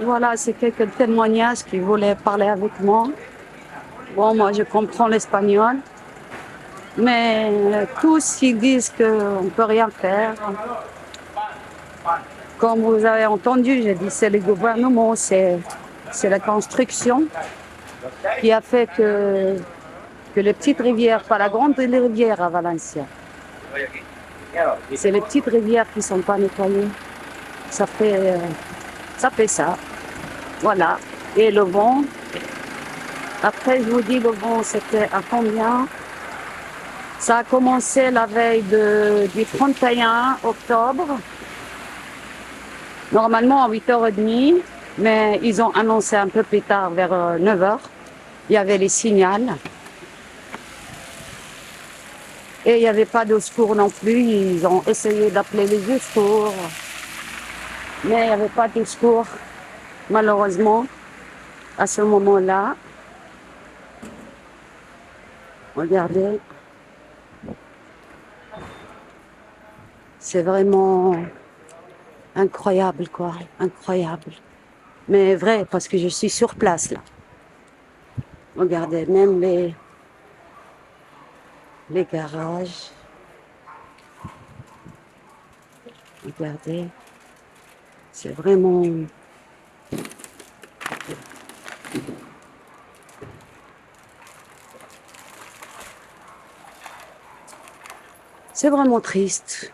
Voilà, c'est quelques témoignages qui voulaient parler avec moi. Bon, moi, je comprends l'espagnol, mais tous, ils disent qu'on ne peut rien faire. Comme vous avez entendu, j'ai dit c'est le gouvernement, c'est la construction qui a fait que les petites rivières, pas la grande rivière à Valencia, c'est les petites rivières qui ne sont pas nettoyées. Ça fait ça. Voilà. Et le vent, après, je vous dis, le vent, c'était à combien? Ça a commencé la veille du 31 octobre, normalement à 8h30, mais ils ont annoncé un peu plus tard, vers 9h. Il y avait les signaux. Et il n'y avait pas de secours non plus. Ils ont essayé d'appeler les secours, mais il n'y avait pas de secours, malheureusement, à ce moment-là. Regardez. C'est vraiment incroyable, quoi. Incroyable. Mais vrai, parce que je suis sur place, là. Regardez, même les garages. Regardez. C'est vraiment... C'est vraiment triste.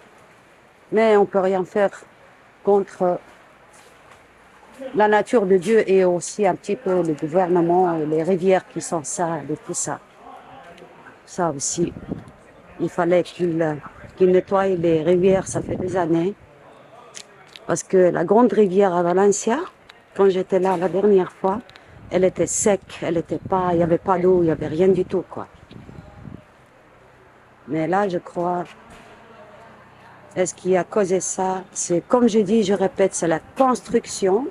Mais on ne peut rien faire contre la nature de Dieu et aussi un petit peu le gouvernement et les rivières qui sont sales et tout ça. Ça aussi, il fallait qu'ils nettoient les rivières, ça fait des années. Parce que la grande rivière à Valencia, quand j'étais là la dernière fois, elle était sec, elle était pas, il n'y avait pas d'eau, il n'y avait rien du tout, quoi. Mais là, je crois, est-ce qui a causé ça? C'est, comme je dis, je répète, c'est la construction.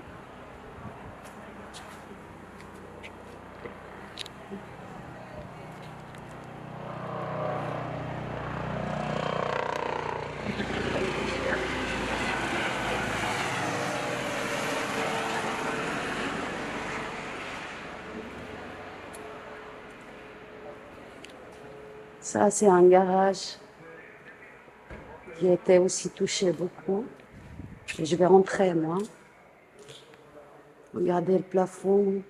Ça, c'est un garage qui était aussi touché beaucoup. Et je vais rentrer, moi. Regardez le plafond.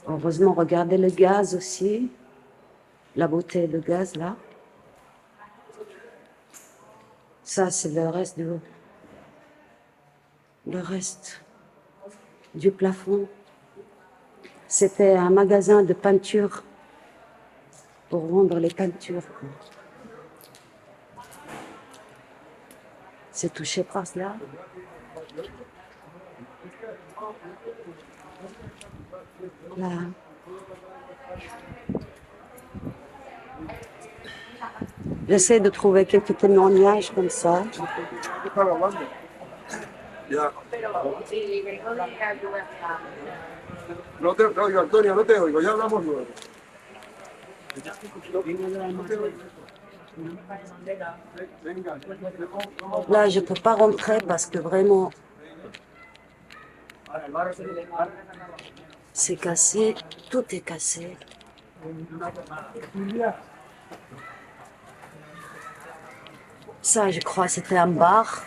Heureusement, regardez le gaz aussi. La bouteille de gaz, là. Ça, c'est le reste du plafond. C'était un magasin de peinture pour vendre les peintures. C'est touché par cela. Là. J'essaie de trouver quelques témoignages comme ça. No te oigo, Antonio, no te oigo, ya hablamos luego. Là, je ne peux pas rentrer parce que vraiment, c'est cassé, tout est cassé. Ça, je crois, c'était un bar.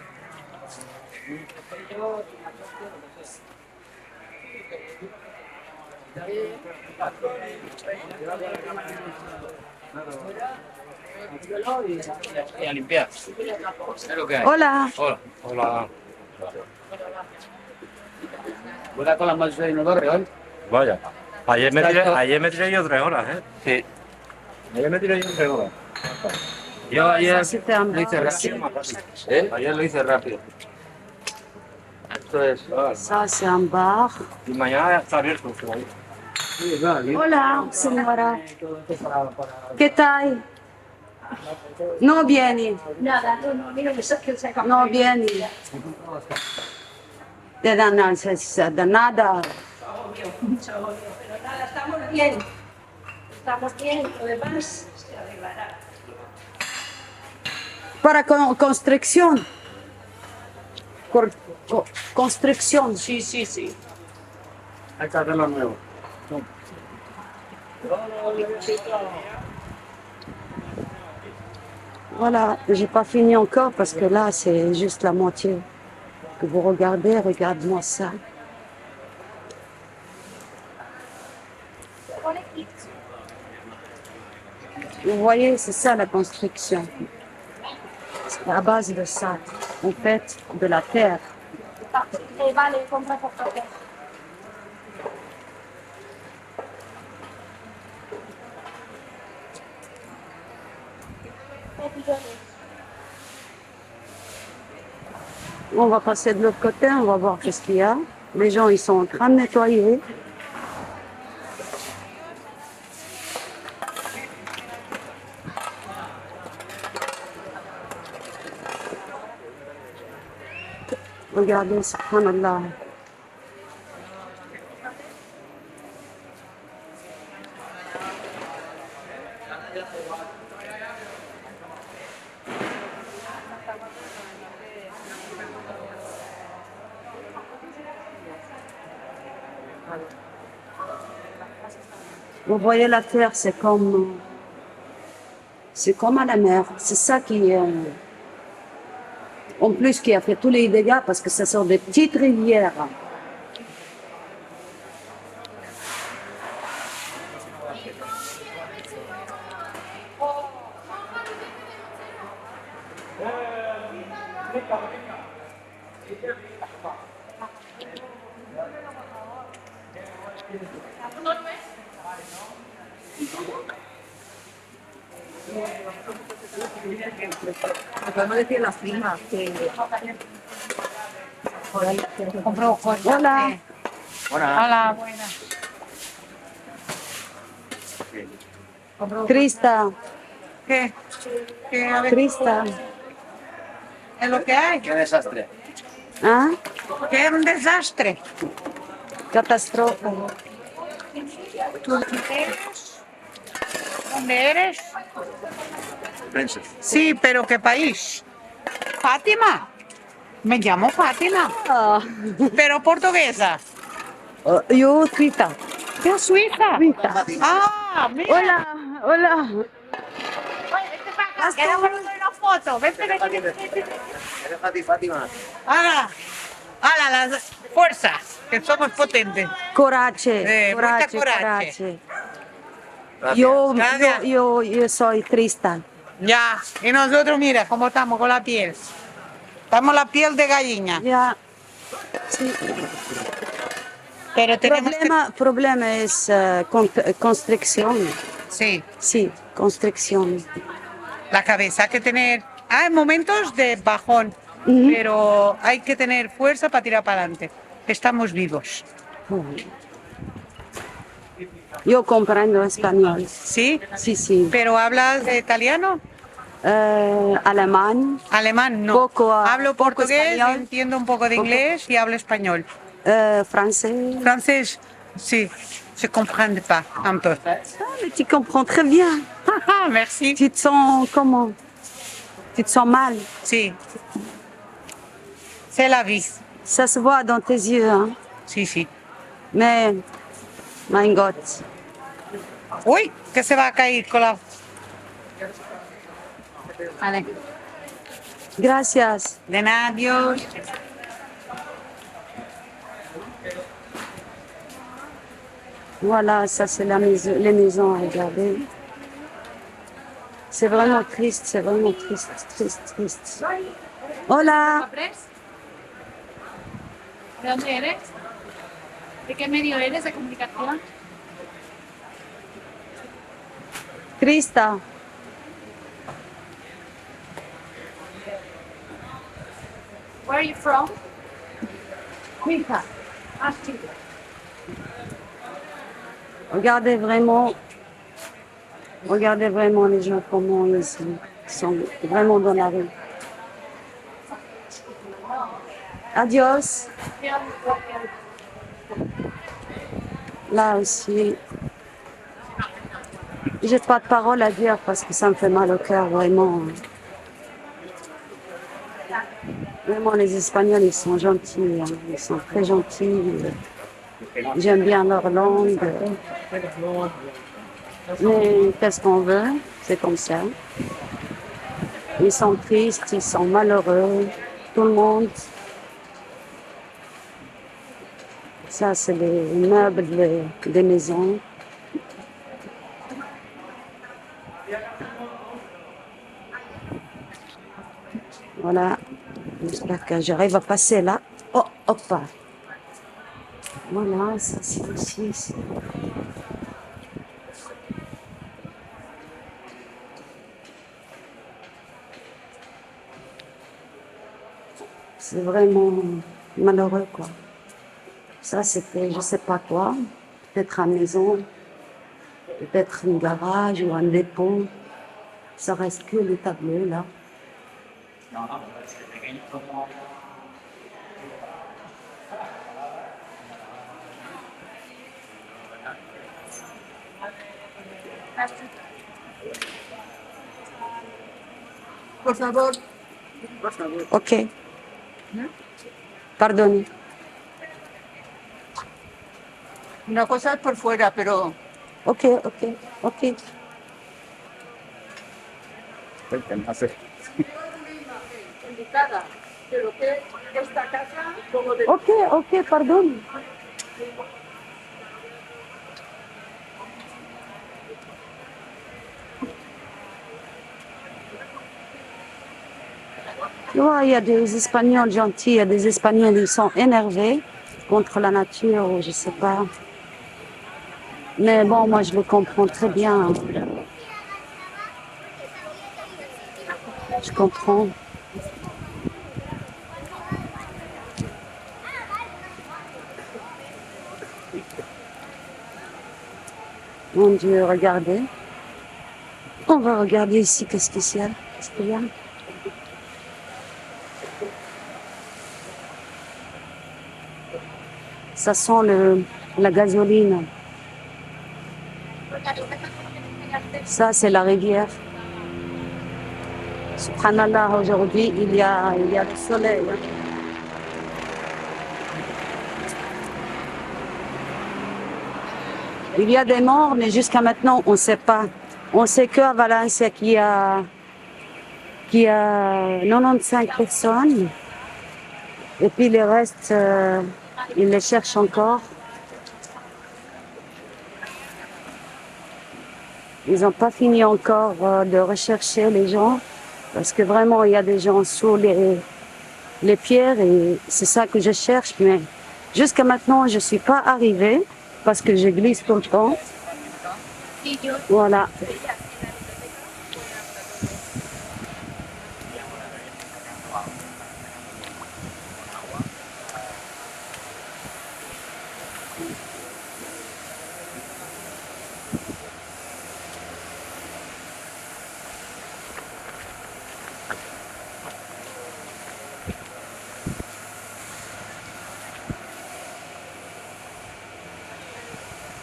A limpiar. Es lo que hay. Hola. Hola. Hola. ¿Voy a con la más de inodoro hoy? Vaya. Ayer me tiré yo 3 horas, ¿eh? Sí. Ayer me tiré yo 3 horas. Yo ayer Ça, c'était un lo hice bar rápido. aussi. Ayer lo hice rápido. Esto es. Ça, c'est un bar. Y mañana está abierto. Hola, señora. ¿Qué tal? No vieni. Nada, no, mira, que se acabó. No vieni. De nada. Mucho odio, pero nada, estamos bien. Estamos bien, lo demás se arreglará. Para construcción. cor- construction. Sí, sí, sí. Hay que hacerlo nuevo. Voilà, j'ai pas fini encore parce que là, c'est juste la moitié que vous regardez. Regarde-moi ça. Vous voyez, c'est ça la construction. C'est à base de ça, en fait, de la terre. Vale, compra por favor. On va passer de l'autre côté, on va voir qu'est-ce qu'il y a. Les gens, ils sont en train de nettoyer. Regardez, subhanallah. Vous voyez la terre, c'est comme à la mer. C'est ça qui, en plus, qui a fait tous les dégâts parce que ce sont des petites rivières. Podemos decir a las primas que compró cosas. Hola. Hola, buenas. Trista, ¿Qué? A ver, trista. es lo que hay. Qué desastre. ¿Ah? Que es un desastre. Catástrofe. ¿Tú eres? ¿Dónde eres? Prensa. Sí, pero ¿qué país? Fátima. Me llamo Fátima, Ah, pero portuguesa. yo, Trita. ¿Qué es Suiza? Trita. Ah, mira. Hola, hola. Oye, vente para acá, queremos una foto. Vente, vente, vente. Eres Fátima. Hala, hala, las fuerzas, que somos potentes. Coraje, Mucha coraje, coraje. coraje. Gracias. Yo, yo soy Trista. Ya, y nosotros mira cómo estamos con la piel. Estamos la piel de gallina, Ya. Sí. pero tenemos Problema es construcción. sí, Sí, construcción. la cabeza hay que tener. Hay momentos de bajón, Ujú. pero hay que tener fuerza para tirar para adelante. Estamos vivos, Yo comprendo español. ¿sí? Sí, sí. Pero hablas de italiano, Alemán, alemán no. Poco, Hablo poco portugués, español. entiendo un poco de Poco. inglés y hablo español. français. Francés, sí, je comprends pas un peu. Ah, mais tu comprends très bien. Merci. Tu te sens comment? Tu te sens mal. Sí. C'est la vie. Ça se voit dans tes yeux. Hein? Sí, sí. Mais, mein Gott. Uy, que se va a caer con la... Vale. Gracias. De nada, adiós. Voilà, ça c'est les maisons à regarder. C'est vraiment triste, c'est vraiment triste, triste, triste. Hola, ¿De dónde eres? ¿De qué medio eres de comunicación? Trista. Where are you from? Suiza. Ah, Suiza. Regardez vraiment les gens comment ils sont vraiment dans la rue. Adios. Là aussi, j'ai pas de parole à dire parce que ça me fait mal au cœur vraiment. Vraiment, les Espagnols, ils sont gentils, hein. Ils sont très gentils. J'aime bien leur langue. Mais qu'est-ce qu'on veut? C'est comme ça. Ils sont tristes, ils sont malheureux. Tout le monde. Ça, c'est les meubles des maisons. Voilà. J'espère que j'arrive à passer là. Oh, hop. Voilà, ça c'est ici. C'est vraiment malheureux, quoi. Ça, c'était, je sais pas quoi. Peut-être une maison, peut-être un garage ou un dépôt. Ça reste que les tableaux, là. Por favor. Ok. Pardon. Una cosa es por fuera, pero Ok, ok, ok. Indicada de lo que es esta casa, como de Ok, ok, pardon. Tu vois, il y a des Espagnols gentils, il y a des Espagnols qui sont énervés contre la nature, ou je sais pas. Mais bon, moi, je le comprends très bien. Je comprends. Mon Dieu, regardez. On va regarder ici, qu'est-ce qu'il y a? Qu'est-ce qu'il y a? Ça sent la gasoline. Ça, c'est la rivière. Subhanallah, aujourd'hui, il y a le soleil. Il y a des morts, mais jusqu'à maintenant, on ne sait pas. On sait qu'à Valence, qu'il y a 95 personnes. Et puis les restes, ils les cherchent encore. Ils n'ont pas fini encore de rechercher les gens. Parce que vraiment, il y a des gens sous les pierres et c'est ça que je cherche. Mais jusqu'à maintenant, je ne suis pas arrivée parce que je glisse tout le temps. Voilà.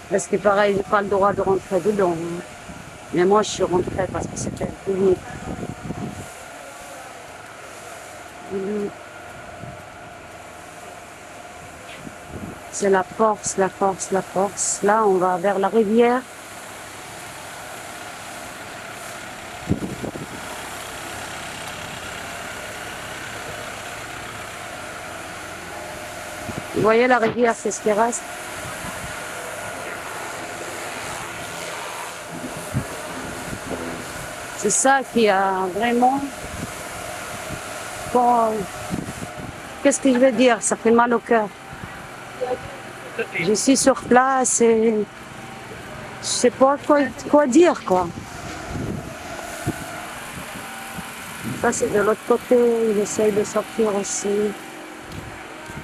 Parce que pareil, j'ai pas le droit de rentrer dedans. Hein. Mais moi, je suis rentrée parce que c'était fini. C'est la force, la force, la force. Là, on va vers la rivière. Vous voyez la rivière, c'est ce qui reste. C'est ça qui a vraiment... Bon, qu'est-ce que je vais dire? Ça fait mal au cœur. Je suis sur place et je sais pas quoi dire, quoi. Ça, c'est de l'autre côté. Il essaye de sortir aussi.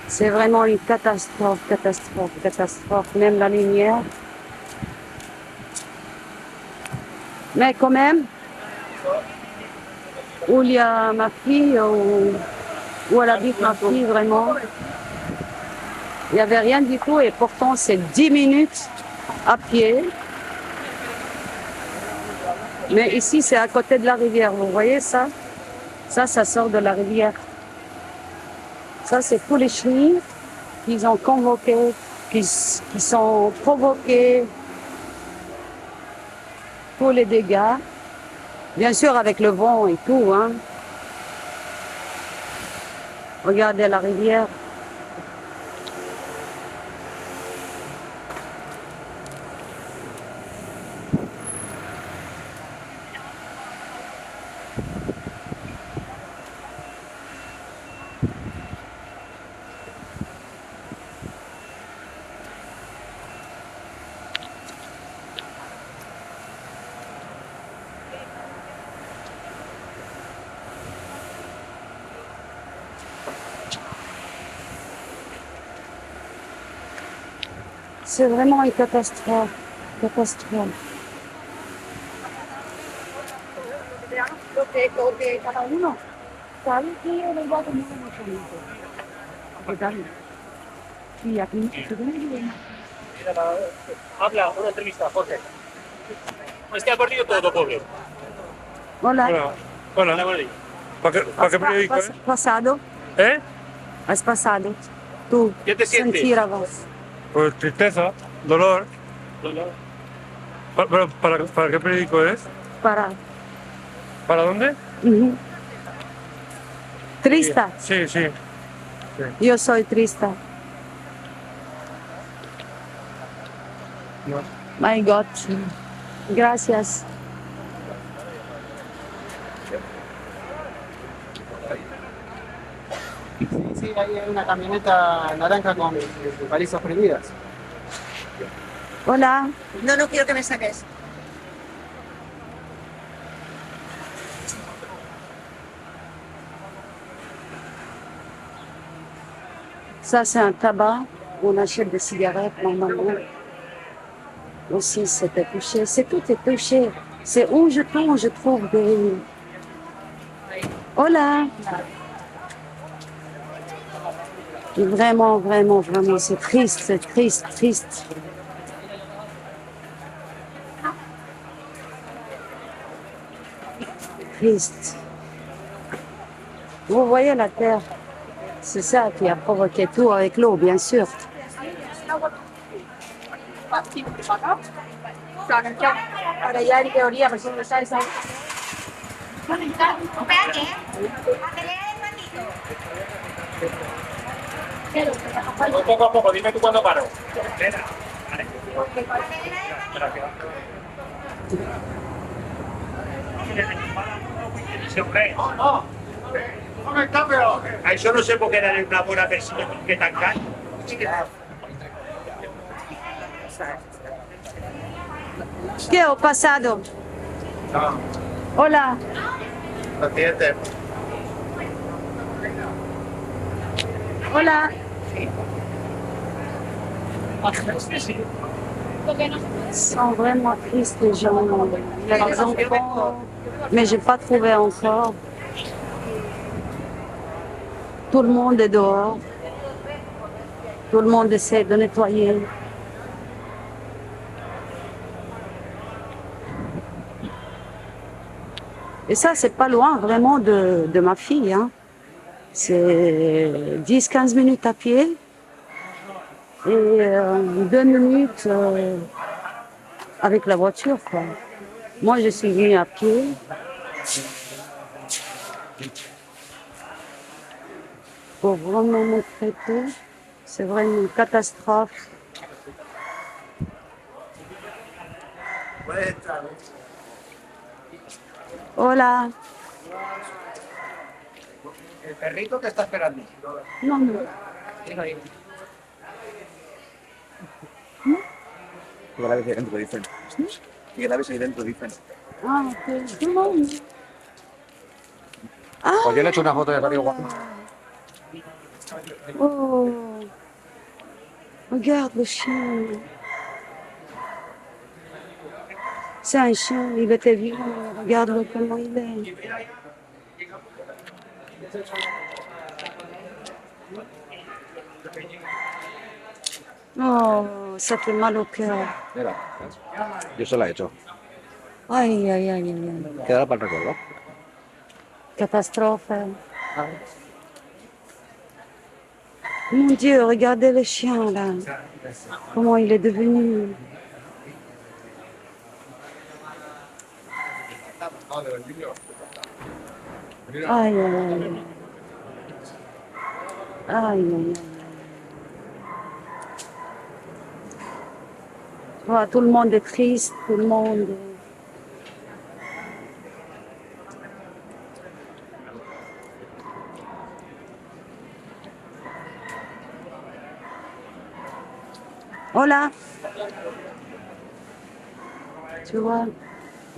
C'est vraiment une catastrophe, catastrophe, catastrophe. Même la lumière. Mais quand même, où il y a ma fille, où elle habite ma fille, vraiment, il n'y avait rien du tout et pourtant c'est 10 minutes à pied. Mais ici, c'est à côté de la rivière. Vous voyez ça? Ça sort de la rivière. Ça, c'est tous les chenilles qu'ils ont convoqués, qui sont provoqués pour les dégâts. Bien sûr, avec le vent et tout, hein. Regardez la rivière. C'est vraiment une catastrophe. Catastrophe. Habla una entrevista, Jorge. Este ha perdido todo, pobre. Hola. Hola. Hola. ¿Para qué periódico es? Pasado. ¿Eh? Has pasado. Tú. ¿Qué te sientes? Sentir a vos. Pues tristeza, dolor. ¿Para qué periódico es? Para. ¿Para dónde? Ujú. Trista. Sí, sí. Yo soy trista. My God. Gracias. Sí, ahí hay una camioneta naranja con balizas prendidas. Hola. No, no quiero que me saques. Ça, c'est un tabac. On achète des cigarettes normalement. Aussi, c'était touché. C'est tout est touché. C'est où je tourne, je trouve des. Hola. Vraiment, vraiment, vraiment, c'est triste, c'est triste, triste. Triste. Vous voyez la terre, c'est ça qui a provoqué tout avec l'eau, bien sûr. Para allá en teoría, pero si no sabes. Poco a poco, dime tú cuándo paro. Això no sé por qué darle una buena persona que tan caro. ¿Qué ha pasado? No, Hola. lo siente. Hola. Ils sont vraiment tristes, les gens. Il y a des enfants, mais je n'ai pas trouvé encore. Tout le monde est dehors. Tout le monde essaie de nettoyer. Et ça, c'est pas loin vraiment de ma fille, hein. C'est 10-15 minutes à pied et 2 minutes avec la voiture, quoi. Moi, je suis venue à pied. Pour vraiment me traiter, c'est vraiment une catastrophe. Hola. El perrito te está esperando. Non, non. Que la ves ahí dentro, dicen. Que la ves ahí dentro, dicen. Ah, ok. Tout le monde. Ah, Pues yo le he hecho una foto de Barrio Guapo. oh. Regarde le chien. C'est un chien, il était vivant. Regarde-le comment il est. Oh, ça fait mal au cœur. Mira, yo se la he hecho. Ay, ay, ay, ay, ay. Quedará para el recuerdo. Catastrophe. Mon Dieu, regardez le chien là. Comment il est devenu. Aïe, aïe, aïe. Aïe, aïe, aïe. Voilà, tout le monde est triste, tout le monde. Hola. Tu vois,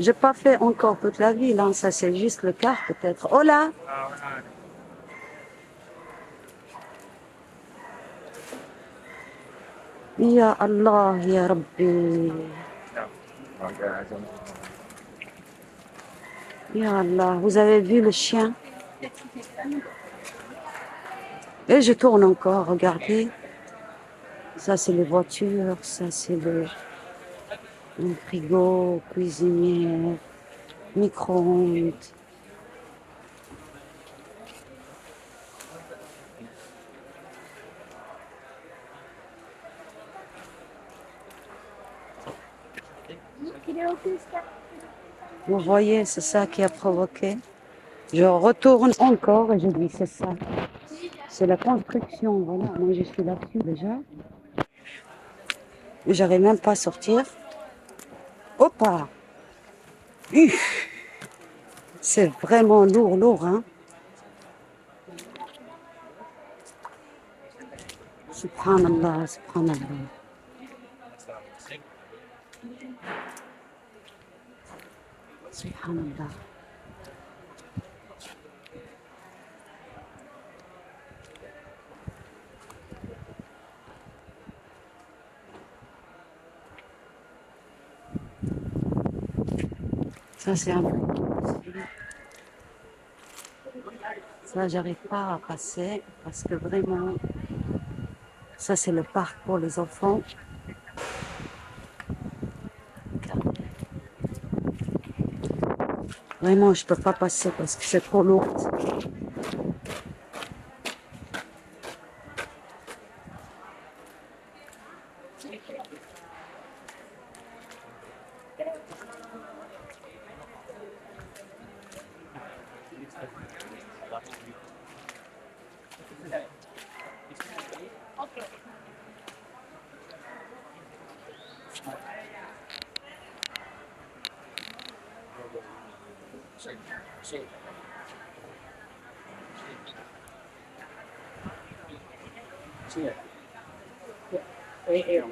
j'ai pas fait encore toute la ville, hein. Ça c'est juste le quart peut-être. Hola. Ya Allah, ya Rabbi. Ya Allah, vous avez vu le chien? Et je tourne encore, regardez. Ça c'est les voitures, ça c'est le frigo, cuisinière, micro-ondes. Vous voyez, c'est ça qui a provoqué. Je retourne encore et je dis c'est ça. C'est la construction, voilà. Moi je suis là-dessus déjà. J'arrive même pas à sortir. Opa! C'est vraiment lourd, lourd, hein. Subhanallah, subhanallah. Subhanallah. Ça, c'est un peu. Ça, j'arrive pas à passer parce que vraiment, ça, c'est le parc pour les enfants. Vraiment, je peux pas passer parce que c'est trop lourd.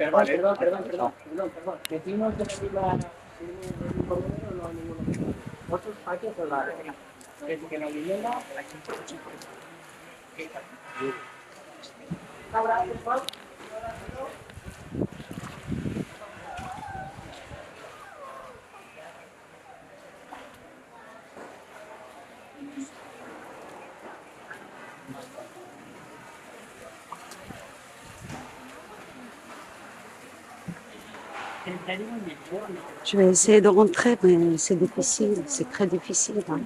Perdón. Decimos que no iba ningún problema, no hay ninguno. Otros paquetes solares. Desde que la vivienda, ahora, por favor. Je vais essayer de rentrer, mais c'est difficile, c'est très difficile, hein.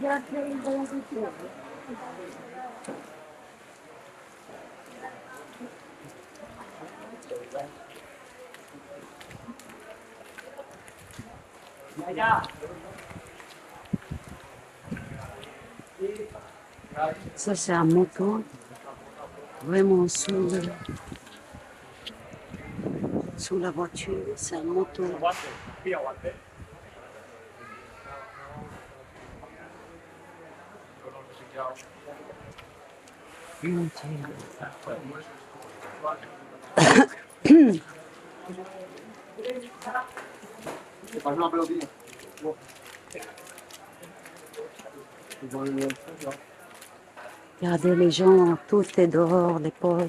Ça, c'est un moto, vraiment sous la voiture, c'est un moto. Mon Dieu. Regardez les gens, tout est dehors, les pauvres.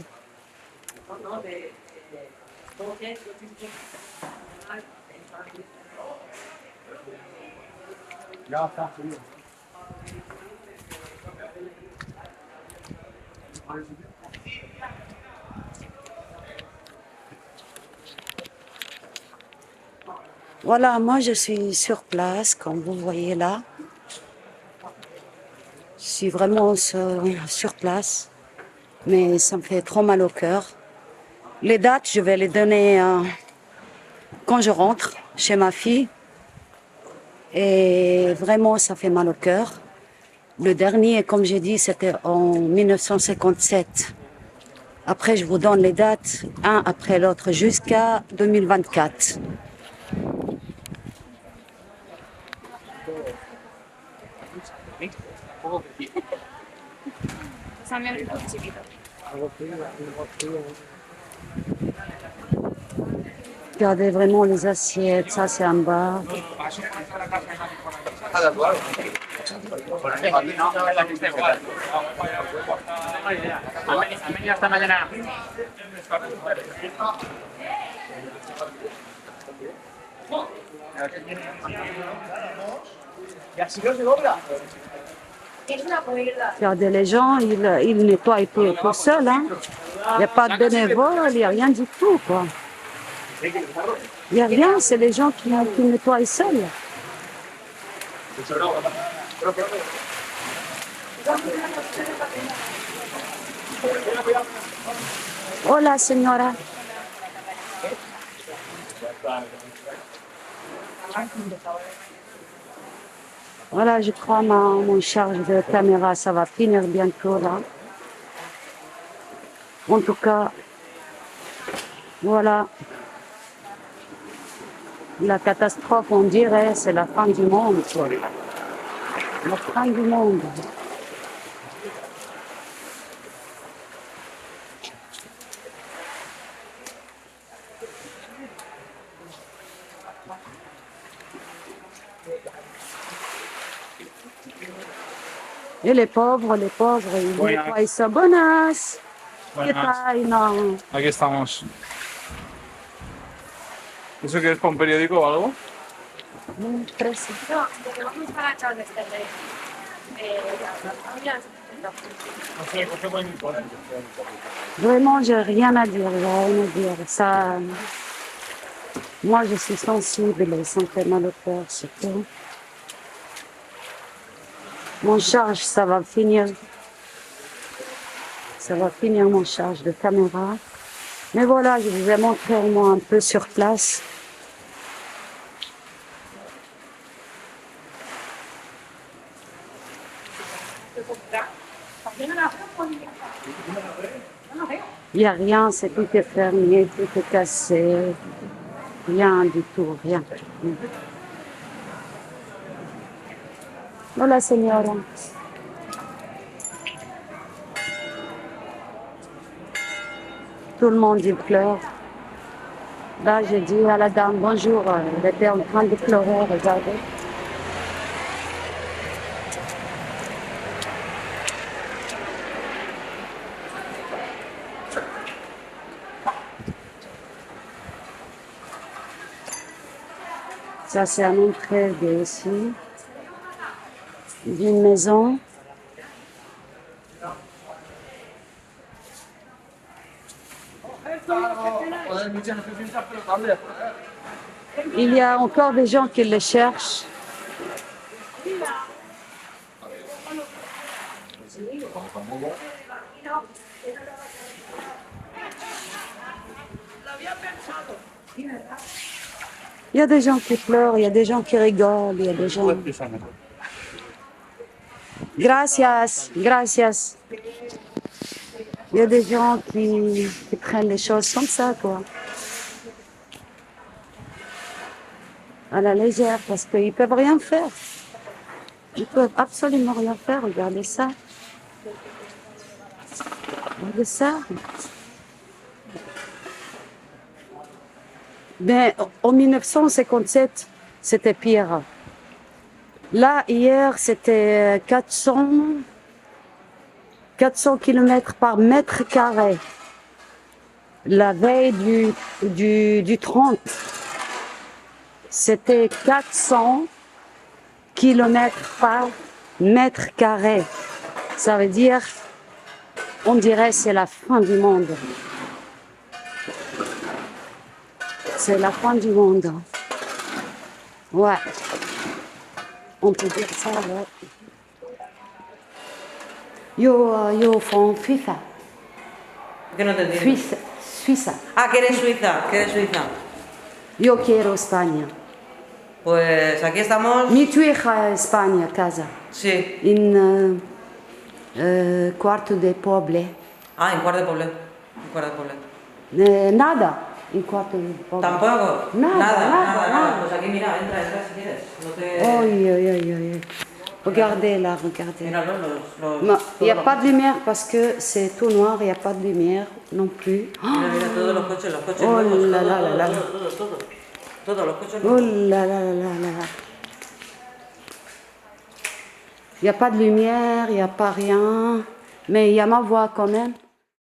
Voilà, moi je suis sur place, comme vous voyez là. Je suis vraiment sur place. mais ça me fait trop mal au cœur. Les dates, je vais les donner quand je rentre chez ma fille. Et vraiment, ça fait mal au cœur. Le dernier, comme j'ai dit, c'était en 1957. Après, je vous donne les dates, un après l'autre, jusqu'à 2024. Regardez vraiment les assiettes, ça c'est en bas. Han venido esta mañana. Y así no se dobla. Es una puerta. Regardez les gens, ils nettoient tout seuls. Hein. Il n'y a pas de bénévoles, il n'y a rien du tout. Quoi. Il n'y a rien, c'est les gens qui nettoient seuls. Hola, señora. Voilà, je crois mon charge de caméra, ça va finir bientôt là. En tout cas, voilà. La catastrophe, on dirait, c'est la fin du monde. Quoi. La fin du monde. Et les pauvres, ils nettoient ça. Buenas. ¿Qué tal? No. Aquí estamos. ¿Eso qué es para un periódico o algo? No, porque vamos para atrás de este rey. Vraiment, j'ai rien à dire, Ça, moi, je suis sensible et ça me fait mal au cœur, surtout. Mon charge, ça va finir. Ça va finir mon charge de caméra. Mais voilà, je vous ai montré au moins un peu sur place. Il n'y a rien, c'est tout est fermé, tout est cassé. Rien du tout, rien. Hola, señora. Tout le monde, il pleure. Là, j'ai dit à la dame, bonjour, elle était en train de pleurer, regardez. Ça, c'est à l'entrée ici, d'une maison. Il y a encore des gens qui les cherchent. Il y a des gens qui pleurent, il y a des gens qui rigolent, il y a des gens... Gracias, gracias. Il y a des gens qui prennent les choses comme ça, quoi. À la légère, parce qu'ils ne peuvent rien faire. Ils ne peuvent absolument rien faire, regardez ça. Regardez ça. Ben, en 1957, c'était pire. Là, hier, c'était 400 km par mètre carré. La veille du 30, c'était 400 km par mètre carré. Ça veut dire, on dirait, c'est la fin du monde. C'est la fin du monde. Ouais. On peut dire ça, ouais. Yo from FIFA. Que no te entiendo. Suiza. Ah, que eres Suiza, Yo quiero España. Pues aquí estamos. Mi tu hija España, casa. Sí. En cuarto de poble. Ah, en Cuart de Poblet. Nada. En cuarto de poble. ¿Tampoco? Nada. Pues aquí mira, entra si quieres. No te... Ay. Regardez là, regardez. Míralo, Il n'y a pas de lumière parce que c'est tout noir, il n'y a pas de lumière non plus. Mira, todos los coches Oh nuevos, là là todo, là là. todos los coches Oh nuevos. là là là là là. Il n'y a pas de lumière, il n'y a pas rien. Mais il y a ma voix quand même.